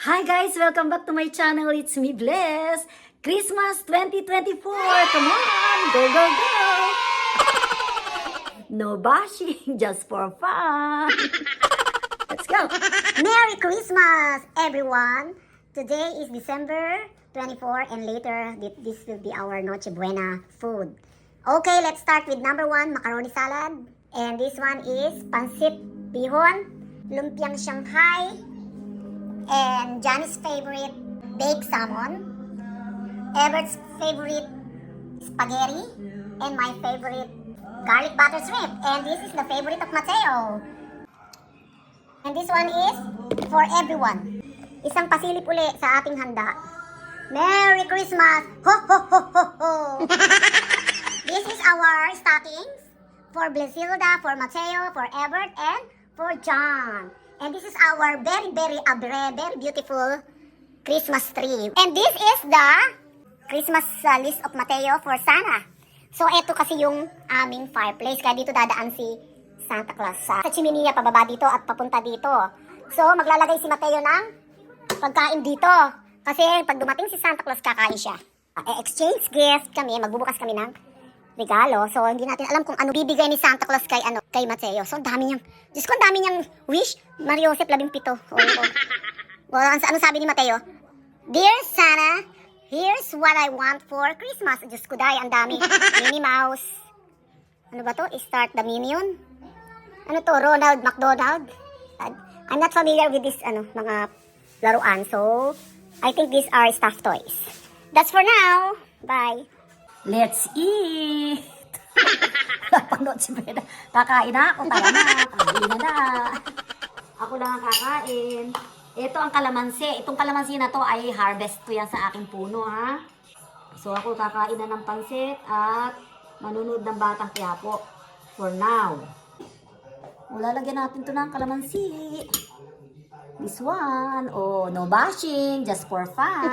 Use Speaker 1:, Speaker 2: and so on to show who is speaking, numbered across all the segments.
Speaker 1: Hi guys! Welcome back to my channel. It's me, Bless. Christmas 2024! Come on! Go, go, go! No bashing, just for fun. Let's go!
Speaker 2: Merry Christmas, everyone! Today is December 24 and later this will be our Noche Buena food. Okay, let's start with number 1, macaroni salad. And this one is pancit bihon, lumpiang Shanghai, and Johnny's favorite baked salmon, Everett's favorite spaghetti, and my favorite garlic butter shrimp. And this is the favorite of Mateo. And this one is for everyone. Isang pasilip uli sa ating handa. Merry Christmas! Ho, ho, ho, ho, ho! This is our stockings for Blesilda, for Mateo, for Everett, and for John. And this is our very beautiful Christmas tree. And this is the Christmas list of Mateo for Sana. So, ito kasi yung aming fireplace. Kaya dito dadaan si Santa Claus sa chimney, pababa dito at papunta dito. So, maglalagay si Mateo ng pagkain dito. Kasi pag dumating si Santa Claus, kakain siya. Exchange gift kami, magbubukas kami ng regalo. So, hindi natin alam kung ano bibigay ni Santa Claus kay Mateo. So, ang dami niyang, Diyos ko, ang dami niyang wish. Mario Joseph, 17. Well, ano sabi ni Mateo? Dear Santa, here's what I want for Christmas. Diyos ko, day, ang dami. Minnie Mouse. Ano ba to? Start the Minion? Ano to? Ronald McDonald? I'm not familiar with this, mga laruan. So, I think these are stuffed toys. That's for now. Bye.
Speaker 1: Let's eat! Napanood si Beda. Kakain na ako. Tara na. Kakain na. Ako lang ang kakain. Ito ang kalamansi. Itong kalamansi na to ay harvest ko yan sa aking puno, ha? So, ako kakain na ng pansit at manunod ng Batang Quiapo. For now. Lalagyan natin to ng kalamansi. This one. Oh, no bashing. Just for fun.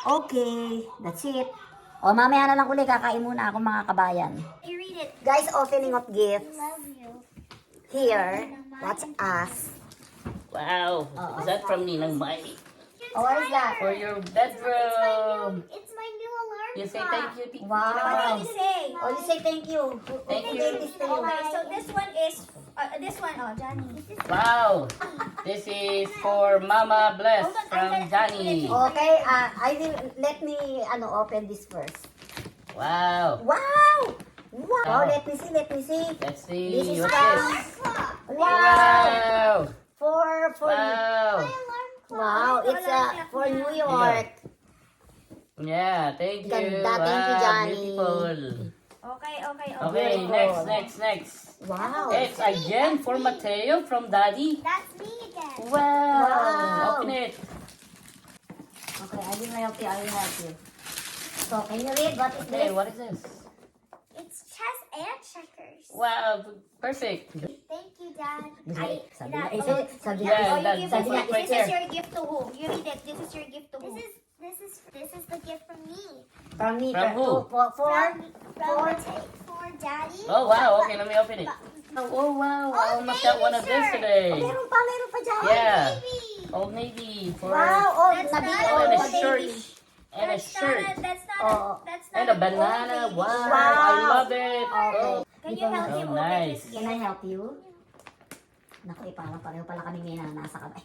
Speaker 1: Okay. That's it. O, mamaya na lang ulit, kakain muna ako mga kabayan.
Speaker 2: You read it.
Speaker 1: Guys, opening of gifts.
Speaker 2: Love you.
Speaker 1: Here, watch us.
Speaker 3: Wow, is that from Ninang Mai?
Speaker 1: Oh, what is that?
Speaker 3: For your bedroom.
Speaker 2: It's my new alarm
Speaker 3: You say
Speaker 2: clock.
Speaker 3: thank you, Tita.
Speaker 1: Wow.
Speaker 2: What did you say?
Speaker 1: Oh, you say thank you.
Speaker 3: Thank
Speaker 1: Who
Speaker 3: you.
Speaker 1: gave this to you?
Speaker 2: Okay, so this one is, Johnny.
Speaker 3: Wow, this is for Mama Bless from Johnny.
Speaker 1: Okay, I will, let me, open this first.
Speaker 3: Wow.
Speaker 1: Wow! Wow, let me see.
Speaker 3: Let's see.
Speaker 1: This is
Speaker 3: What's
Speaker 1: from-
Speaker 3: this?
Speaker 1: Wow!
Speaker 3: Wow.
Speaker 1: For,
Speaker 3: Wow.
Speaker 1: wow, it's for New York.
Speaker 3: Yeah, thank you.
Speaker 1: Ganda, thank you, Johnny.
Speaker 3: Beautiful.
Speaker 2: Okay.
Speaker 3: Okay, next.
Speaker 1: Wow.
Speaker 3: It's again for Mateo from Daddy.
Speaker 2: That's me again.
Speaker 3: Wow.
Speaker 1: Wow.
Speaker 3: Open it.
Speaker 1: Okay, I will help you. So, can you read what is
Speaker 3: Okay,
Speaker 1: this?
Speaker 3: what is this?
Speaker 2: It's chess and checkers.
Speaker 3: Wow, perfect.
Speaker 2: Thank you, Dad.
Speaker 1: Sabi niya, sabi
Speaker 3: Yeah,
Speaker 1: niya,
Speaker 3: that's
Speaker 1: sabi niya,
Speaker 3: right
Speaker 2: This is
Speaker 3: there.
Speaker 2: your gift to who? You read it. This is your gift to who? This is the gift from me.
Speaker 1: from me,
Speaker 3: From who?
Speaker 2: For Daddy.
Speaker 3: Oh wow, okay, let me open it. Oh wow, I almost got one of this today.
Speaker 1: Meron pa dyan.
Speaker 3: Yeah.
Speaker 2: Baby.
Speaker 3: Old Navy for
Speaker 1: Wow, oh,
Speaker 2: That's
Speaker 1: nabi,
Speaker 2: not-
Speaker 1: oh,
Speaker 3: and a
Speaker 1: baby.
Speaker 3: shirt. And a shirt.
Speaker 2: That's not.
Speaker 1: Oh.
Speaker 2: That's not.
Speaker 3: And a banana.
Speaker 2: old baby
Speaker 3: Wow,
Speaker 2: shirt.
Speaker 3: I love it.
Speaker 1: Okay.
Speaker 3: Oh,
Speaker 2: Can you help
Speaker 3: Oh,
Speaker 2: him
Speaker 3: nice.
Speaker 2: open
Speaker 1: Can I
Speaker 2: this?
Speaker 1: help you? Naku, parang pareho pala kami may nasa kamay.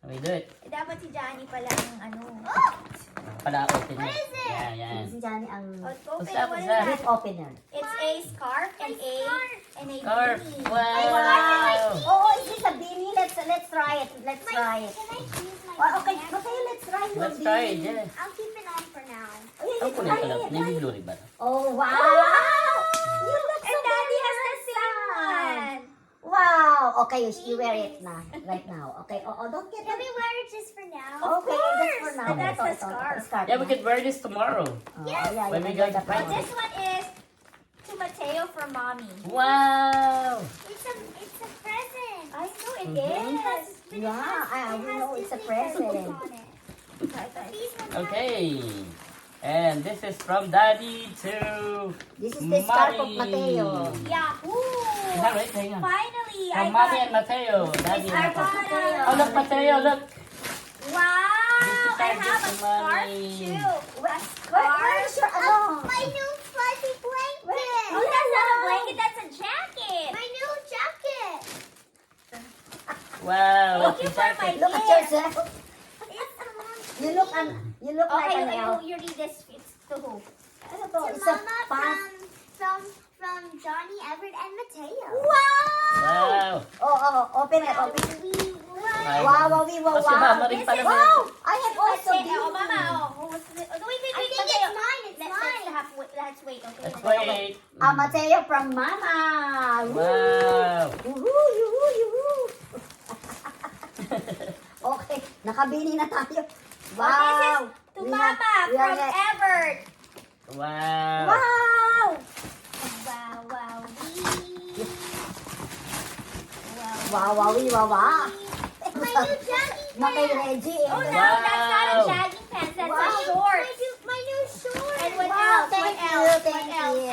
Speaker 3: let me do it.
Speaker 2: Dapat si Johnny pala yung ano.
Speaker 3: Para open
Speaker 2: What
Speaker 3: it.
Speaker 2: is it?
Speaker 3: Yeah, yeah.
Speaker 1: Si Johnny ang
Speaker 2: Open.
Speaker 3: that?
Speaker 2: What
Speaker 3: What's
Speaker 2: is
Speaker 3: that?
Speaker 1: gift opener.
Speaker 2: It's a scarf and a
Speaker 3: Scarf.
Speaker 2: beanie.
Speaker 3: Wow.
Speaker 1: Oh, is this a beanie? Let's try it. Let's try it.
Speaker 2: Can I use my?
Speaker 1: Oh, okay, okay, let's try your
Speaker 3: Let's try it,
Speaker 1: beanie.
Speaker 3: yeah.
Speaker 2: I'll keep it on for now.
Speaker 1: Oh, yeah,
Speaker 3: Ang
Speaker 1: let's
Speaker 3: kulit
Speaker 1: try
Speaker 3: pala.
Speaker 1: it.
Speaker 3: Navy blue rin ba?
Speaker 1: Oh, wow! You look so
Speaker 2: And Daddy has the
Speaker 1: handsome.
Speaker 2: same one.
Speaker 1: Wow! Okay, you wear it na, right now. Okay, don't get
Speaker 2: Can
Speaker 1: it.
Speaker 2: we wear it just for now?
Speaker 1: Okay, just for now.
Speaker 2: And that's
Speaker 1: Ito,
Speaker 2: the
Speaker 1: ito,
Speaker 2: scarf.
Speaker 1: scarf
Speaker 3: Yeah, we
Speaker 1: na.
Speaker 3: could wear this tomorrow.
Speaker 1: Oh,
Speaker 2: Yes.
Speaker 1: yeah,
Speaker 3: When
Speaker 1: you
Speaker 3: we
Speaker 1: can
Speaker 3: go
Speaker 1: wear that
Speaker 3: to
Speaker 2: But
Speaker 1: one.
Speaker 2: this one is to Mateo for mommy.
Speaker 3: Wow.
Speaker 2: It's a present.
Speaker 1: I know it
Speaker 3: Mhm.
Speaker 1: is. Yeah, we know it's a present.
Speaker 2: These ones
Speaker 3: Okay. And this is from Daddy to
Speaker 1: This is the scarf of
Speaker 3: Mommy.
Speaker 1: Mateo.
Speaker 2: Yahoo!
Speaker 3: Is that right? Hang on.
Speaker 2: Finally, I
Speaker 3: From Mommy
Speaker 2: got
Speaker 3: and Mateo. Daddy
Speaker 2: I
Speaker 3: and Mateo.
Speaker 2: got
Speaker 3: Oh, look, Mateo, look.
Speaker 4: Wow! I have a
Speaker 3: This is
Speaker 4: scarf
Speaker 3: Mommy.
Speaker 4: too. A
Speaker 1: Where
Speaker 4: scarf.
Speaker 1: is your, ano?
Speaker 2: My new fuzzy blanket.
Speaker 4: Oh, that's not a blanket. That's a jacket.
Speaker 2: My new jacket.
Speaker 3: Wow,
Speaker 4: Thank you
Speaker 3: it's
Speaker 4: for my
Speaker 3: jacket.
Speaker 1: Look at
Speaker 4: gift.
Speaker 1: yourself. You look like
Speaker 4: Okay,
Speaker 1: an
Speaker 4: okay.
Speaker 1: elf.
Speaker 4: You read this. It's to who?
Speaker 1: Ano to?
Speaker 2: To
Speaker 1: It's a
Speaker 2: Mama
Speaker 1: pass.
Speaker 2: from Johnny, Everett, and Mateo.
Speaker 3: Wow.
Speaker 1: Open it, open it.
Speaker 3: Ay,
Speaker 1: Wow, wow, wow,
Speaker 3: Kasi mama
Speaker 1: wow.
Speaker 3: rin
Speaker 4: This
Speaker 3: pala.
Speaker 4: is-
Speaker 1: Wow, I have also
Speaker 4: Mateo.
Speaker 1: this.
Speaker 4: Oh, Mama. Oh, who was it? Oh, wait,
Speaker 2: I think
Speaker 4: Mateo.
Speaker 2: it's mine. It's mine.
Speaker 4: Let's wait. Okay.
Speaker 3: Let's wait.
Speaker 1: Mateo from Mama.
Speaker 3: Wow.
Speaker 1: Yuhu, yuhu, yuhu. Okay, nakabili na tayo. Wow.
Speaker 4: Oh, this is to
Speaker 1: We
Speaker 4: Mama
Speaker 1: have- we
Speaker 4: from
Speaker 1: are at-
Speaker 4: Everett.
Speaker 3: Wow.
Speaker 1: Wow.
Speaker 4: Wow, wow,
Speaker 1: Wow, wow, wow, wow.
Speaker 2: My new jogging
Speaker 1: Na kay
Speaker 2: pants.
Speaker 1: Reggie.
Speaker 4: Oh, no,
Speaker 3: Wow.
Speaker 4: that's not a jogging pants. That's
Speaker 1: Wow.
Speaker 4: a short.
Speaker 2: My new shorts.
Speaker 4: And what
Speaker 1: Wow,
Speaker 4: else?
Speaker 1: thank
Speaker 4: What
Speaker 1: you,
Speaker 4: else?
Speaker 1: thank
Speaker 4: What else?
Speaker 1: you.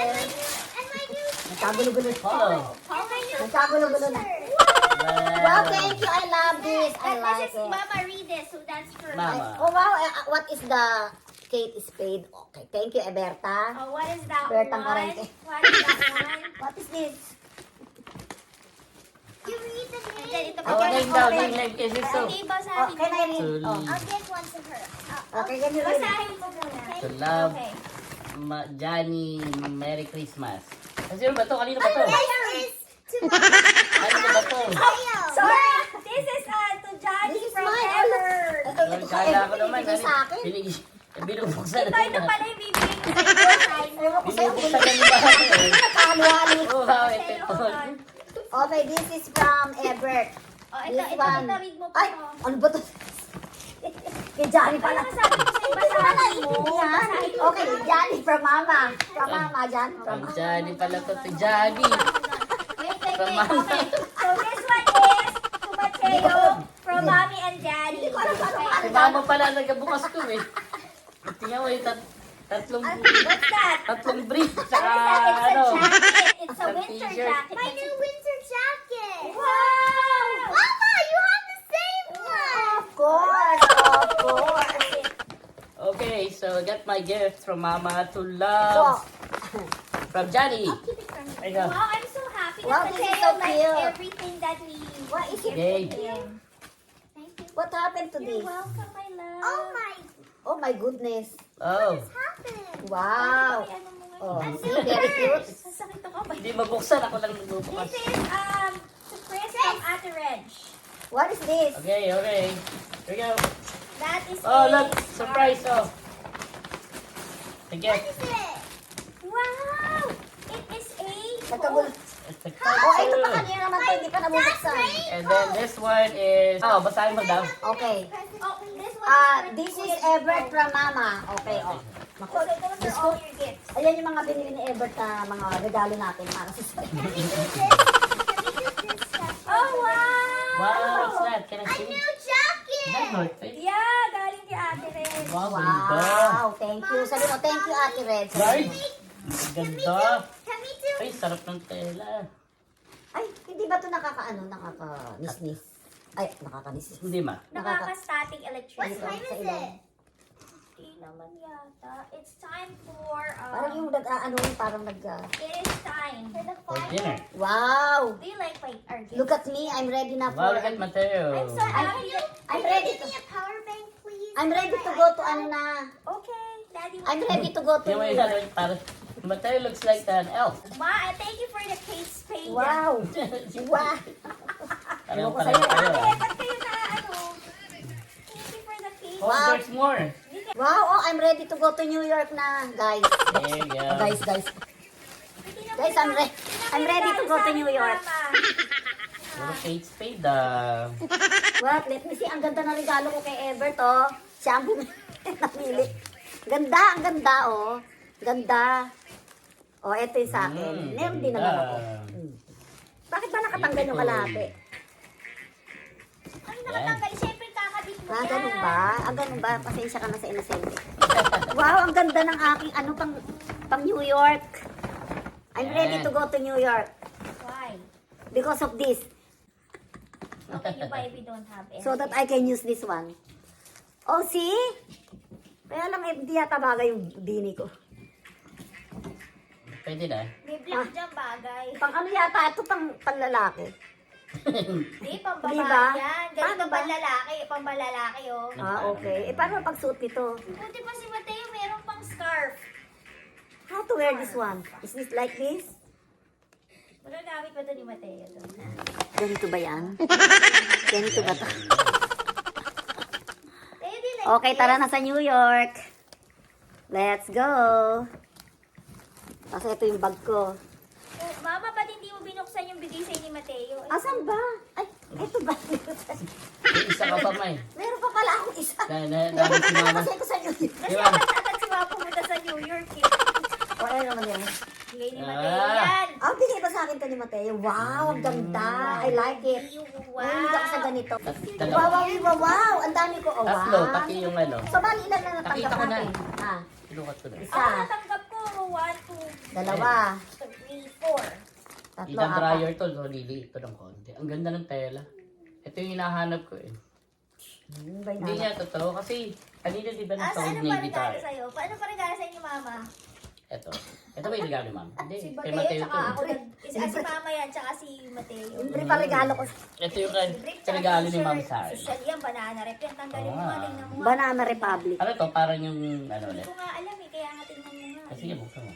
Speaker 2: And my new
Speaker 1: Nagkagulo-gulo.
Speaker 3: Follow.
Speaker 2: and my new
Speaker 1: Nagkagulo-gulo na.
Speaker 2: shirt.
Speaker 1: Wow, thank you. I love this. I
Speaker 4: This
Speaker 1: like
Speaker 4: is
Speaker 1: it.
Speaker 4: Mama, read this. So that's for
Speaker 3: Mama.
Speaker 1: Oh, wow. What is the Kate Spade? Okay, thank you, Eberta.
Speaker 4: Oh, what is that
Speaker 1: Bertang
Speaker 4: one?
Speaker 1: Karente.
Speaker 4: What is that one?
Speaker 1: What is this?
Speaker 2: You read the
Speaker 4: And then
Speaker 2: name.
Speaker 4: ito
Speaker 3: Oh,
Speaker 4: pa.
Speaker 3: name daw, name kasi so.
Speaker 4: Okay, basahin
Speaker 1: Oh, can I
Speaker 4: mo.
Speaker 1: read?
Speaker 3: Tuloy.
Speaker 1: Oh.
Speaker 2: I'll give one to her.
Speaker 1: Okay, can you read?
Speaker 4: Basahin mo muna.
Speaker 3: To love,
Speaker 4: Okay.
Speaker 3: Johnny, Merry Christmas. Kasi ba to? Kanino ba to?
Speaker 2: This is to my
Speaker 3: Kanino ba to?
Speaker 2: Mateo.
Speaker 4: Sorry, this is to Johnny
Speaker 1: This is
Speaker 4: from
Speaker 1: mine.
Speaker 4: Everett.
Speaker 3: Well, kala ko naman.
Speaker 1: Binibigay sa akin.
Speaker 3: Binubuksan
Speaker 4: Ito, ito
Speaker 3: na.
Speaker 4: pala yung bibigay ko sa iyo. Sign mo.
Speaker 1: Ewan ko sa'yo.
Speaker 3: Binubuksan na ni Mama eh.
Speaker 1: Halo-halo.
Speaker 3: Oh, wow, ito
Speaker 4: Okay,
Speaker 3: ito.
Speaker 4: hold on.
Speaker 1: Okay, this is from Ebert.
Speaker 4: Oh,
Speaker 1: This
Speaker 4: ito,
Speaker 1: one.
Speaker 4: read mo pa
Speaker 1: Ay,
Speaker 4: to.
Speaker 1: ano ba to? Kay Johnny pala.
Speaker 4: Ano sabi ko sa'yo? Basahin mo. Basahin mo.
Speaker 1: Okay, Johnny from Mama. From Mama, Johnny from
Speaker 3: From
Speaker 1: Mama.
Speaker 3: Johnny pala to. To Johnny.
Speaker 4: Wait,
Speaker 3: From
Speaker 4: wait.
Speaker 3: Mama.
Speaker 4: Okay. So this one is to Mateo from Mommy and Daddy.
Speaker 3: Si
Speaker 4: Okay.
Speaker 3: Mama pala nagabukas ko eh. Tingnan mo yung tatlong
Speaker 4: What's that?
Speaker 3: tatlong brief.
Speaker 4: What is
Speaker 3: Tsaka
Speaker 4: that? It's a
Speaker 3: ano.
Speaker 4: jacket. It's a
Speaker 3: Isang
Speaker 4: winter
Speaker 3: t-shirt.
Speaker 4: jacket.
Speaker 2: My new winter jacket.
Speaker 4: Wow!
Speaker 2: Mama, you have the same one.
Speaker 1: Of course, of course.
Speaker 3: Okay, so I got my gift from Mama to
Speaker 1: So,
Speaker 3: love. From Johnny.
Speaker 4: Keep it from me.
Speaker 3: There you go.
Speaker 4: Wow, I'm so happy
Speaker 1: Wow,
Speaker 4: that
Speaker 1: this is
Speaker 4: Mateo
Speaker 1: so
Speaker 4: likes
Speaker 1: cute.
Speaker 4: everything that we
Speaker 1: what is it?
Speaker 3: Yay.
Speaker 4: him. Thank you.
Speaker 1: What happened to
Speaker 4: You're
Speaker 1: this?
Speaker 4: welcome, my love.
Speaker 2: Oh
Speaker 1: Oh my goodness.
Speaker 3: Oh.
Speaker 2: what happened?
Speaker 1: Wow.
Speaker 4: Ay, ano mo nga
Speaker 1: Oh,
Speaker 4: yun?
Speaker 1: see, very cute.
Speaker 4: Sasakit ako ba?
Speaker 3: Hindi mabuksan. Ako lang nagbubukas.
Speaker 4: This is surprise from Ate Reg.
Speaker 1: What is this?
Speaker 3: Okay, okay. Here we go.
Speaker 4: That is
Speaker 3: Oh,
Speaker 4: a
Speaker 3: look. Surprise, oh. The
Speaker 2: What
Speaker 3: gift.
Speaker 2: is it?
Speaker 4: Wow! It is a
Speaker 1: Nagkagulo.
Speaker 3: It's a
Speaker 1: Oh, ito pa
Speaker 3: cartoon.
Speaker 1: kanina naman to, hindi pa nabubuksan.
Speaker 3: And then this one is... Oh, basahin mo daw.
Speaker 1: Okay.
Speaker 4: Oh, this one
Speaker 1: This is Ebert from Mama. Okay, oh. Naku,
Speaker 4: So, those
Speaker 1: Diyos
Speaker 4: are
Speaker 1: ko.
Speaker 4: all your gifts.
Speaker 1: Ayan yung mga binili ni Ebert na mga regalo natin para sa
Speaker 4: Oh, wow!
Speaker 3: Wow, what's that? Can I
Speaker 2: A
Speaker 3: see?
Speaker 2: new
Speaker 3: Is
Speaker 2: jacket.
Speaker 3: that North Face?
Speaker 4: Yeah, galing kay Ate Reg.
Speaker 3: Wow, ganda.
Speaker 1: Wow, thank you. Sabi mo, thank you, Ate Red.
Speaker 3: Right? Ganda.
Speaker 2: Can we do?
Speaker 3: Ay, sarap ng tela.
Speaker 1: Ay, hindi ba ito nakaka-nis-nis? Ay, nakaka-nis-nis.
Speaker 3: Hindi ma.
Speaker 4: Nakaka-static
Speaker 2: What
Speaker 4: electricity.
Speaker 2: time
Speaker 1: Sa
Speaker 2: is
Speaker 1: ilalim.
Speaker 2: it?
Speaker 4: Hindi naman yata. It's time for,
Speaker 1: Parang yung parang nag...
Speaker 4: it is time.
Speaker 2: For the
Speaker 3: For
Speaker 2: fire?
Speaker 3: dinner.
Speaker 1: Wow!
Speaker 4: Do you like our gifts?
Speaker 1: Look at me, I'm ready na
Speaker 3: Wow,
Speaker 1: for...
Speaker 3: look at Mateo.
Speaker 4: I'm so happy.
Speaker 1: I'm
Speaker 2: Can
Speaker 1: ready
Speaker 2: you
Speaker 1: to...
Speaker 2: give me a power bank, please?
Speaker 1: I'm ready to go to ano na.
Speaker 4: Okay, Daddy.
Speaker 1: I'm ready to go to...
Speaker 3: Yung may ano, parang... Mateo looks like an elf.
Speaker 4: Ma, thank you for the cake spade.
Speaker 1: Wow! Wow!
Speaker 3: Parang
Speaker 1: ko
Speaker 3: parang
Speaker 1: sa'yo.
Speaker 3: tayo.
Speaker 4: Ate, ba't kayo na, thank you for the cake.
Speaker 3: Oh,
Speaker 1: Wow.
Speaker 3: there's more.
Speaker 1: Wow! Oh, I'm ready to go to New York na, guys.
Speaker 3: There you go.
Speaker 1: Guys.
Speaker 4: Hindi na
Speaker 1: Guys, I'm ready to go to New York.
Speaker 3: Puro Kate Spade,
Speaker 1: What? Let me see. Ang ganda na regalo ko kay Ebert, oh. Siya ang napili. Ganda, ang ganda, oh. Ganda. Oh, eto yung sa akin. Meron din naman ako. Bakit ba nakatanggal yung kalahati?
Speaker 4: Ay, nakatanggal. Siyempre, kakabit mo yan.
Speaker 1: Ganun ba? Ganun ba? Pasensya ka na sa inosente. Wow, ang ganda ng aking pang New York. I'm ready to go to New York
Speaker 4: Why?
Speaker 1: because of this.
Speaker 4: Okay, you buy if you don't have it.
Speaker 1: So that I can use this one. Oh, see? Kaya lang, hindi yata bagay yung bini ko.
Speaker 3: Pwede na.
Speaker 4: May black dyan bagay.
Speaker 1: Pang ano yata, ito pang lalaki.
Speaker 4: Hindi, pang babae
Speaker 1: Diba?
Speaker 4: yan.
Speaker 1: Paano
Speaker 4: Ganito
Speaker 1: ba?
Speaker 4: pang lalaki, pang balalaki, oh.
Speaker 1: Ah, okay. Eh, paano pag-suot nito?
Speaker 4: Buti pa si Mateo, meron pang scarf.
Speaker 1: How to wear this one? Is this like this?
Speaker 4: Magagamit pa ito ni Mateo. To.
Speaker 1: Ganito ba yan? Ganito ba to?
Speaker 4: Mateo, di like
Speaker 1: Okay, tara na sa New York. Let's go. Kasi ito yung bag ko.
Speaker 4: Oh, Mama, ba't hindi mo binuksan yung bigay sa'yo ni Mateo?
Speaker 1: Asan ba? Ay, ito ba?
Speaker 3: May isa ka pa, May.
Speaker 1: Meron pa pala akong isa.
Speaker 3: Dahil si Mama.
Speaker 1: Kasi ko sa New York.
Speaker 4: Kasi
Speaker 3: Di ba?
Speaker 4: agad si Mama pumunta sa New York, eh.
Speaker 1: O, ano naman yan?
Speaker 4: Bigay ni Mateo
Speaker 3: Ah.
Speaker 4: yan.
Speaker 1: Ah, bigay ba sa akin to ni Mateo? Wow, ang ganda. I like it.
Speaker 4: Wow.
Speaker 1: Mahilig ako sa ganito.
Speaker 3: Dalawa.
Speaker 1: Wow, wow, wow, wow. Ang dami ko. Oh,
Speaker 3: Tatlo,
Speaker 1: wow.
Speaker 3: pati yung ano.
Speaker 1: So, bali ilan na natanggap
Speaker 3: Nakita ko na.
Speaker 1: natin? Ah,
Speaker 3: Sinukat ko na.
Speaker 1: isa,
Speaker 4: Ako natanggap ko, 1, 2,
Speaker 1: dalawa,
Speaker 4: 3, 4.
Speaker 1: tatlo,
Speaker 3: Ilang
Speaker 1: apat.
Speaker 3: dryer to, so liliit to ng konti. Ang ganda ng tela. Ito yung hinahanap ko eh.
Speaker 1: Ba
Speaker 3: Hindi niya totoo kasi kanina di ba nasa
Speaker 4: Ano
Speaker 3: Old
Speaker 4: pa
Speaker 3: Navy
Speaker 4: regalo
Speaker 3: tayo?
Speaker 4: sa'yo? Paano pa regalo sa'yo ni Mama?
Speaker 3: Ito. Ito ba yung regalo, ma'am? Hindi.
Speaker 4: Si
Speaker 3: Kay
Speaker 4: Mateo,
Speaker 3: Mateo
Speaker 4: tsaka
Speaker 3: to.
Speaker 4: ako. Si Mama yan, tsaka si Mateo.
Speaker 1: Libre pa regalo ko.
Speaker 3: Ito yung kay
Speaker 4: Brick, tsaka
Speaker 3: regalo ni
Speaker 4: t-shirt.
Speaker 3: ma'am sa akin.
Speaker 4: Social yan, banana rep yan. Tanggalin mo
Speaker 3: Oo
Speaker 4: nga,
Speaker 3: nga.
Speaker 4: tingnan mo nga.
Speaker 1: Banana Republic.
Speaker 3: Ano to? Parang yung ano
Speaker 4: Hindi
Speaker 3: ulit.
Speaker 4: ko nga alam eh, kaya nga tingnan mo nga.
Speaker 3: Kasi buksan mo.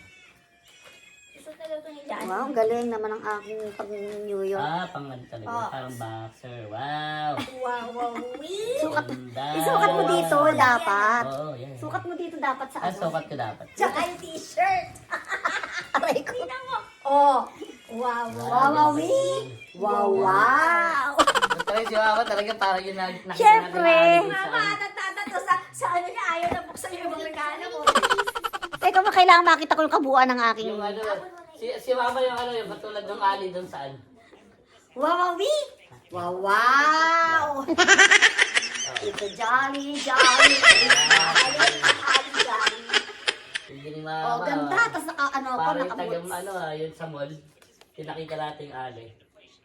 Speaker 4: Susot na daw ito ni Johnny.
Speaker 1: Wow, ang galing naman ang aking pag New York.
Speaker 3: Pang ano talaga.
Speaker 4: Oh.
Speaker 3: Parang boxer. Wow.
Speaker 4: Wow, wow, wee!
Speaker 3: Ganda.
Speaker 1: Isukat mo dito, dapat.
Speaker 3: Oo, yan.
Speaker 1: Sukat mo dito dapat sa ano.
Speaker 3: Sukat ko dapat.
Speaker 4: Tsaka yung t-shirt.
Speaker 1: Aray ko.
Speaker 4: Tingnan mo. Oh, wow,
Speaker 1: Wow, wow, wee. Wow, wow.
Speaker 3: Pero si Mama talaga parang yung nakita
Speaker 1: Siyempre.
Speaker 3: natin
Speaker 4: Mama, natatato sa ano niya, ayaw na buksan yung ibang regalo mo.
Speaker 1: Teka mo, kailangan makita ko yung kabuuan ng aking...
Speaker 3: Yung ano, si Mama yung ano, yung katulad ng ali doon saan.
Speaker 1: Wow, wow, wee. Wow, wow. Ito jolly, jolly.
Speaker 3: Hindi ni Mama.
Speaker 1: Oh, ganda. Tapos naka, ano ko,
Speaker 3: Parang yung tagang
Speaker 1: nakaboots.
Speaker 3: ano, yun sa mall. Yung nakita nating ali.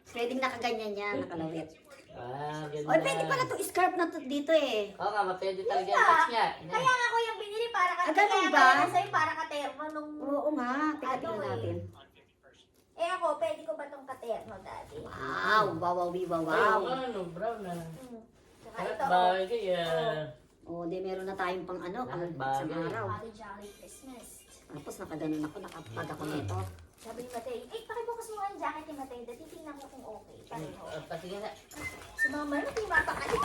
Speaker 1: Pwedeng nakaganyan yan, nakalawit.
Speaker 3: Ganda.
Speaker 1: Oy, pwede pala itong scarf na to dito eh.
Speaker 3: Oo nga, pwede talaga yung match nga.
Speaker 4: Kaya nga ko yung binili para ka
Speaker 1: ganun
Speaker 4: kaya
Speaker 1: ba?
Speaker 4: kaya sa'yo para katerno nung...
Speaker 1: Oo nga, tingnan
Speaker 4: Ano
Speaker 1: natin.
Speaker 4: Eh ako, pwede ko ba tong katerno dati?
Speaker 1: Wow, wow, wow, wow,
Speaker 3: Wow.
Speaker 1: wow.
Speaker 3: Ano, brown na.
Speaker 4: Tsaka
Speaker 3: Harap
Speaker 4: ito,
Speaker 3: bagay ah.
Speaker 1: Oh, di meron na tayong pang ano, pang
Speaker 3: Bagay.
Speaker 1: isang araw.
Speaker 4: Holly Jolly Christmas.
Speaker 1: Tapos nakaganon ako, nakapag ako nito.
Speaker 4: Sabi ni Mateo, pakibukas mo ang jacket ni Mateo, dati tingnan ko kung okay. Pareho.
Speaker 3: Pati nga na.
Speaker 4: Sumama na, timata ka niya.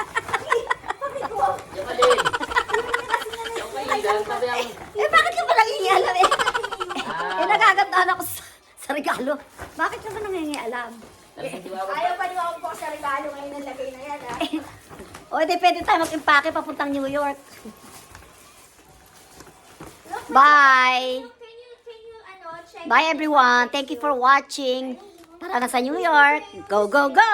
Speaker 4: Sabi ko,
Speaker 3: Yung alin. Yung kailan, sabi ang...
Speaker 1: Eh, bakit ka ba nangingialam eh?
Speaker 3: Ah.
Speaker 1: Eh, nagagandahan ako sa regalo. Bakit ka ba nangingialam?
Speaker 3: Talagang si Mama.
Speaker 4: ayaw pa niyo ako bukas sa regalo ngayon ang lagay na yan, ha?
Speaker 1: O, di pwede tayo mag-impake papuntang New York.
Speaker 4: Look,
Speaker 1: Bye!
Speaker 4: can you, ano, check?
Speaker 1: Bye everyone. Thank you for watching. Tara na sa New York. Go, go, go!